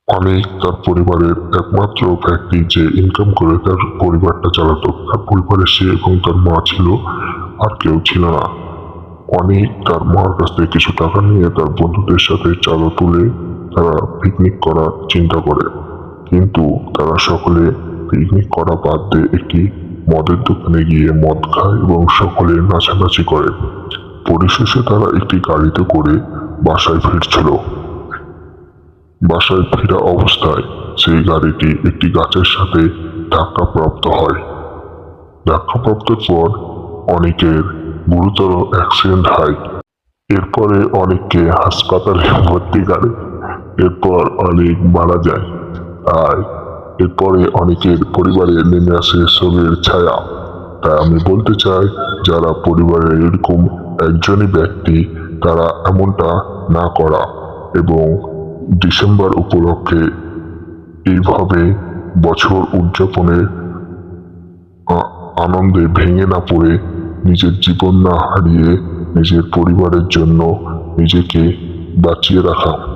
অনেক তার পরিবারের একমাত্র ব্যক্তি যে ইনকাম করে তার পরিবারটা চালাতো। তার পরিবারে সে এবং তার মা ছিল, আর কেউ ছিল না। অনেক তার মার কাছ থেকে কিছু টাকা নিয়ে তার বন্ধুদের সাথে চাঁদা তুলে তারা পিকনিক করার চিন্তা করে। কিন্তু তারা সকলে পিকনিক করা বাদ দিয়ে একটি মদের দোকানে গিয়ে মদ খায় এবং সকলে নাচানাচি করে। পরিশেষে তারা একটি গাড়িতে করে বাসায় ফিরছিল। বাসায় ফেরা অবস্থায় সেই গাড়িটি একটি গাছের সাথে ধাক্কাপ্রাপ্ত হয়। ধাক্কাপ্রাপ্তের পর অনেকের গুরুতর অ্যাক্সিডেন্ট হয়। এরপরে অনেককে হাসপাতালে ভর্তি করে। এরপর অনেক মারা যায়। আর এরপরে অনেকের পরিবারে নেমে আসে শোকের ছায়া। তাই আমি বলতে চাই, যারা পরিবারের এরকম একজনই ব্যক্তি, তারা এমনটা না করা এবং ডিসেম্বর উপলক্ষে এইভাবে বছর উদযাপনের আনন্দে ভেঙে না পড়ে, নিজের জীবন না হারিয়ে নিজের পরিবারের জন্য নিজেকে বাঁচিয়ে রাখা।